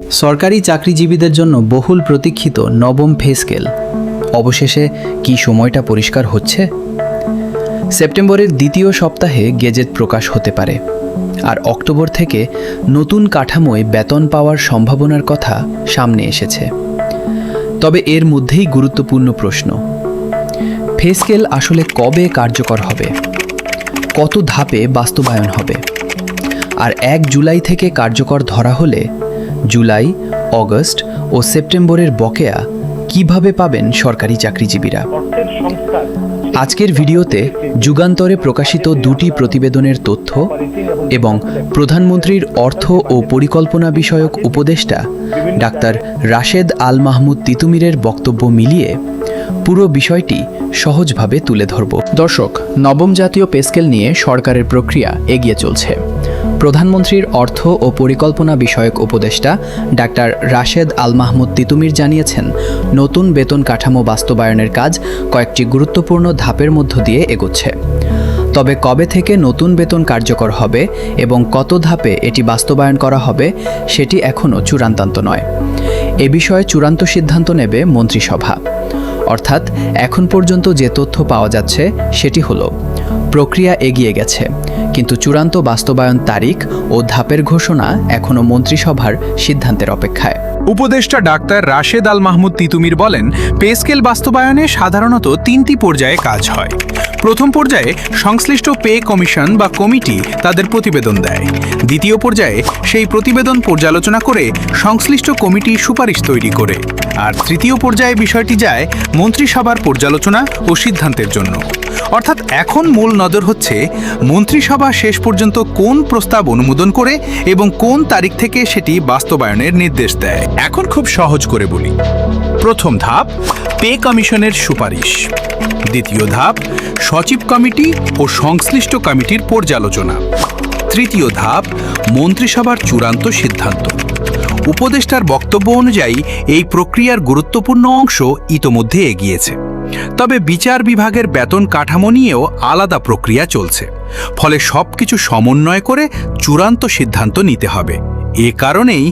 সরকারি চাকরিজীবীদের জন্য বহুল প্রতীক্ষিত নবম পে স্কেল অবশেষে কি সময়টা পরিষ্কার হচ্ছে? সেপ্টেম্বরের দ্বিতীয় সপ্তাহে গেজেট প্রকাশ হতে পারে, আর অক্টোবর থেকে নতুন কাঠামোয় বেতন পাওয়ার সম্ভাবনার কথা সামনে এসেছে। তবে এর মধ্যেই গুরুত্বপূর্ণ প্রশ্ন, পে স্কেল আসলে কবে কার্যকর হবে, কত ধাপে বাস্তবায়ন হবে, আর 1 জুলাই থেকে কার্যকর ধরা হলে জুলাই, অগস্ট ও সেপ্টেম্বরের বকেয়া কিভাবে পাবেন সরকারি চাকরিজীবীরা? আজকের ভিডিওতে যুগান্তরে প্রকাশিত দুটি প্রতিবেদনের তথ্য এবং প্রধানমন্ত্রীর অর্থ ও পরিকল্পনা বিষয়ক উপদেষ্টা ডাক্তার রাশেদ আল মাহমুদ তিতুমিরের বক্তব্য মিলিয়ে পুরো বিষয়টি সহজভাবে তুলে ধরব। দর্শক, নবম জাতীয় পে স্কেল নিয়ে সরকারের প্রক্রিয়া এগিয়ে চলছে। প্রধানমন্ত্রীর অর্থ ও পরিকল্পনা বিষয়ক উপদেষ্টা ডাক্তার রাশেদ আল মাহমুদ তিতুমির জানিয়েছেন, নতুন বেতন কাঠামো বাস্তবায়নের কাজ কয়েকটি গুরুত্বপূর্ণ ধাপের মধ্য দিয়ে এগোচ্ছে। তবে কবে থেকে নতুন বেতন কার্যকর হবে এবং কত ধাপে এটি বাস্তবায়ন করা হবে সেটি এখনও চূড়ান্ত নয়। এ বিষয়ে চূড়ান্ত সিদ্ধান্ত নেবে মন্ত্রিসভা। অর্থাৎ এখন পর্যন্ত যে তথ্য পাওয়া যাচ্ছে সেটি হলো, প্রক্রিয়া এগিয়ে গেছে, কিন্তু চূড়ান্ত বাস্তবায়ন তারিখ ও ধাপের ঘোষণা এখনও মন্ত্রিসভার সিদ্ধান্তের অপেক্ষায়। উপদেষ্টা ডাক্তার রাশেদ আল মাহমুদ তিতুমির বলেন, পে স্কেল বাস্তবায়নে সাধারণত 3টি পর্যায়ে কাজ হয়। প্রথম পর্যায়ে সংশ্লিষ্ট পে কমিশন বা কমিটি তাদের প্রতিবেদন দেয়। দ্বিতীয় পর্যায়ে সেই প্রতিবেদন পর্যালোচনা করে সংশ্লিষ্ট কমিটি সুপারিশ তৈরি করে, আর তৃতীয় পর্যায়ে বিষয়টি যায় মন্ত্রিসভার পর্যালোচনা ও সিদ্ধান্তের জন্য। অর্থাৎ এখন মূল নজর হচ্ছে মন্ত্রিসভা শেষ পর্যন্ত কোন প্রস্তাব অনুমোদন করে এবং কোন তারিখ থেকে সেটি বাস্তবায়নের নির্দেশ দেয়। এখন খুব সহজ করে বলি, প্রথম ধাপ পে কমিশনের সুপারিশ, দ্বিতীয় ধাপ সচিব কমিটি ও সংশ্লিষ্ট কমিটির পর্যালোচনা, তৃতীয় ধাপ মন্ত্রিসভার চূড়ান্ত সিদ্ধান্ত। উপদেষ্টার বক্তব্য অনুযায়ী এই প্রক্রিয়ার গুরুত্বপূর্ণ অংশ ইতোমধ্যে এগিয়েছে। তবে বিচার বিভাগের বেতন কাঠামো নিয়েও আলাদা প্রক্রিয়া চলছে, ফলে সবকিছু সমন্বয় করে চূড়ান্ত সিদ্ধান্ত নিতে হবে। এ কারণেই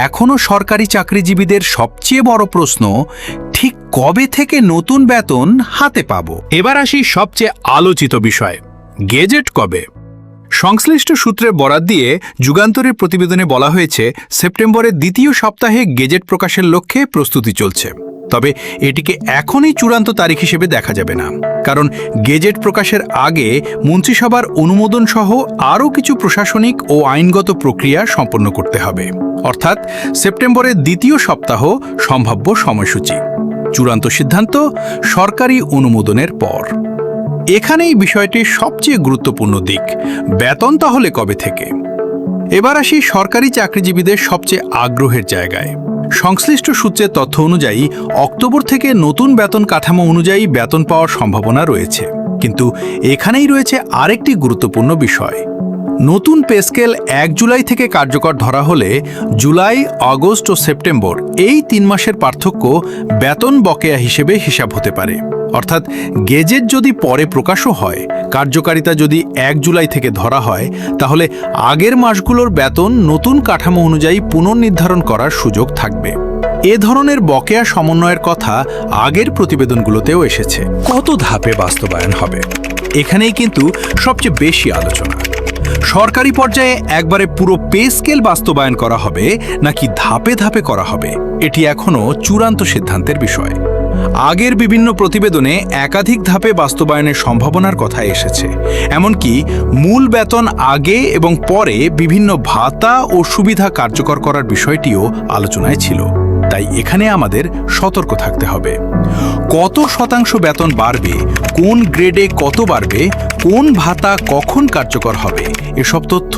এখনও সরকারি চাকরিজীবীদের সবচেয়ে বড় প্রশ্ন, ঠিক কবে থেকে নতুন বেতন হাতে পাবো? এবার আসি সবচেয়ে আলোচিত বিষয়, গেজেট কবে? সংশ্লিষ্ট সূত্রের বরাত দিয়ে যুগান্তরের প্রতিবেদনে বলা হয়েছে, সেপ্টেম্বরের দ্বিতীয় সপ্তাহে গেজেট প্রকাশের লক্ষ্যে প্রস্তুতি চলছে। তবে এটিকে এখনই চূড়ান্ত তারিখ হিসেবে দেখা যাবে না, কারণ গেজেট প্রকাশের আগে মন্ত্রিসভার অনুমোদন সহ আরও কিছু প্রশাসনিক ও আইনগত প্রক্রিয়া সম্পন্ন করতে হবে। অর্থাৎ সেপ্টেম্বরের দ্বিতীয় সপ্তাহ সম্ভাব্য সময়সূচি, চূড়ান্ত সিদ্ধান্ত সরকারি অনুমোদনের পর। এখানেই বিষয়টির সবচেয়ে গুরুত্বপূর্ণ দিক, বেতন তাহলে কবে থেকে? এবার আসি সরকারি চাকরিজীবীদের সবচেয়ে আগ্রহের জায়গায়। সংশ্লিষ্ট সূত্রের তথ্য অনুযায়ী অক্টোবর থেকে নতুন বেতন কাঠামো অনুযায়ী বেতন পাওয়ার সম্ভাবনা রয়েছে। কিন্তু এখানেই রয়েছে আরেকটি গুরুত্বপূর্ণ বিষয়, নতুন পে স্কেল 1 জুলাই থেকে কার্যকর ধরা হলে জুলাই, আগস্ট ও সেপ্টেম্বর এই 3 মাসের পার্থক্য বেতন বকেয়া হিসেবে হিসাব হতে পারে। অর্থাৎ গেজেট যদি পরে প্রকাশও হয়, কার্যকারিতা যদি 1 জুলাই থেকে ধরা হয়, তাহলে আগের মাসগুলোর বেতন নতুন কাঠামো অনুযায়ী পুনর্নির্ধারণ করার সুযোগ থাকবে। এ ধরনের বকেয়া সমন্বয়ের কথা আগের প্রতিবেদনগুলোতেও এসেছে। কত ধাপে বাস্তবায়ন হবে? এখানেই কিন্তু সবচেয়ে বেশি আলোচনা। সরকারি পর্যায়ে একবারে পুরো পে স্কেল বাস্তবায়ন করা হবে নাকি ধাপে ধাপে করা হবে, এটি এখনও চূড়ান্ত সিদ্ধান্তের বিষয়। আগের বিভিন্ন প্রতিবেদনে একাধিক ধাপে বাস্তবায়নের সম্ভাবনার কথা এসেছে। এমনকি মূল বেতন আগে এবং পরে বিভিন্ন ভাতা ও সুবিধা কার্যকর করার বিষয়টিও আলোচনায় ছিল। তাই এখানে আমাদের সতর্ক থাকতে হবে। কত শতাংশ বেতন বাড়বে, কোন গ্রেডে কত বাড়বে, কোন ভাতা কখন কার্যকর হবে, এসব তথ্য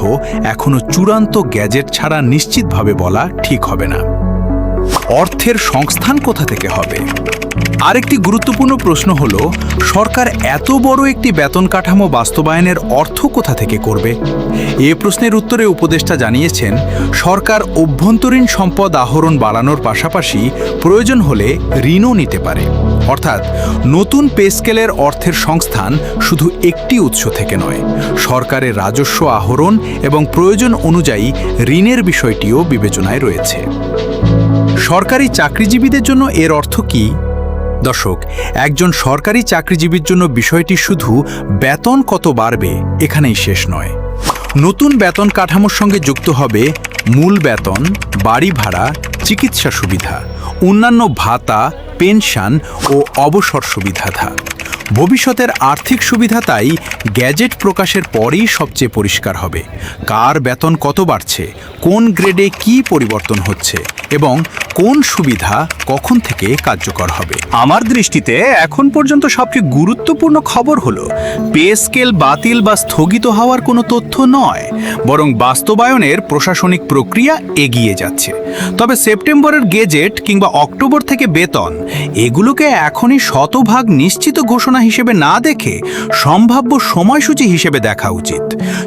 এখনো চূড়ান্ত গ্যাজেট ছাড়া নিশ্চিতভাবে বলা ঠিক হবে না। অর্থের সংস্থান কোথা থেকে হবে? আরেকটি গুরুত্বপূর্ণ প্রশ্ন হল, সরকার এত বড় একটি বেতন কাঠামো বাস্তবায়নের অর্থ কোথা থেকে করবে? এ প্রশ্নের উত্তরে উপদেষ্টা জানিয়েছেন, সরকার অভ্যন্তরীণ সম্পদ আহরণ বাড়ানোর পাশাপাশি প্রয়োজন হলে ঋণও নিতে পারে। অর্থাৎ নতুন পে স্কেলের অর্থের সংস্থান শুধু একটি উৎস থেকে নয়, সরকারের রাজস্ব আহরণ এবং প্রয়োজন অনুযায়ী ঋণের বিষয়টিও বিবেচনায় রয়েছে। সরকারি চাকরিজীবীদের জন্য এর অর্থ কি? দর্শক, একজন সরকারি চাকরিজীবীর জন্য বিষয়টি শুধু বেতন কত বাড়বে এখানেই শেষ নয়। নতুন বেতন কাঠামোর সঙ্গে যুক্ত হবে মূল বেতন, বাড়ি ভাড়া, চিকিৎসা সুবিধা, অন্যান্য ভাতা, পেনশন ও অবসর সুবিধা। ভবিষ্যতের আর্থিক সুবিধা তাই গ্যাজেট প্রকাশের পরেই সবচেয়ে পরিষ্কার হবে। কার বেতন কত বাড়ছে, কোন গ্রেডে কি পরিবর্তন হচ্ছে এবং কোন সুবিধা কখন থেকে কার্যকর হবে। আমার দৃষ্টিতে এখন পর্যন্ত সবচেয়ে গুরুত্বপূর্ণ খবর হলো পে স্কেল বাতিল বা স্থগিত হওয়ার কোনো তথ্য নয়, বরং বাস্তবায়নের প্রশাসনিক প্রক্রিয়া এগিয়ে যাচ্ছে। তবে সেপ্টেম্বরের গেজেট কিংবা অক্টোবর থেকে বেতন, এগুলোকে এখনই শতভাগ নিশ্চিত ঘোষণা হিসেবে না দেখে সম্ভাব্য সময়সূচি হিসেবে দেখা উচিত।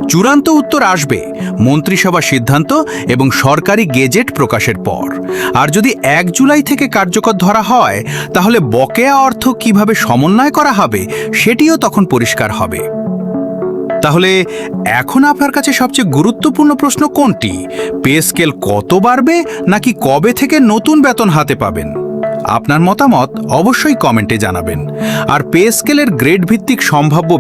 চূড়ান্ত উত্তর আসবে মন্ত্রিসভা সিদ্ধান্ত এবং সরকারি গেজেট প্রকাশের পর। আর যদি 1 জুলাই থেকে কার্যকর ধরা হয়, তাহলে বকেয়া অর্থ কিভাবে সমন্বয় করা হবে সেটিও তখন পরিষ্কার হবে। তাহলে এখন আপনার কাছে সবচেয়ে গুরুত্বপূর্ণ প্রশ্ন কোনটি? পে স্কেল কত বাড়বে নাকি কবে থেকে নতুন বেতন হাতে পাবেন? আপনার মতামত অবশ্যই কমেন্টে জানাবেন। আর পে স্কেলের গ্রেড ভিত্তিক সম্ভাব্য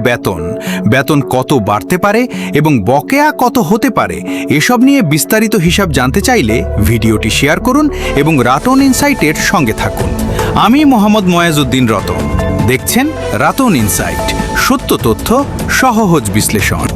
বেতন কত বাড়তে পারে এবং বকেয়া কত হতে পারে, এসব নিয়ে বিস্তারিত হিসাব জানতে চাইলে ভিডিওটি শেয়ার করুন এবং রাতন ইনসাইটের সঙ্গে থাকুন। আমি মোহাম্মদ ময়াজউদ্দিন রতন, দেখছেন রাতন ইনসাইট, সত্য তথ্য, সহজ বিশ্লেষণ।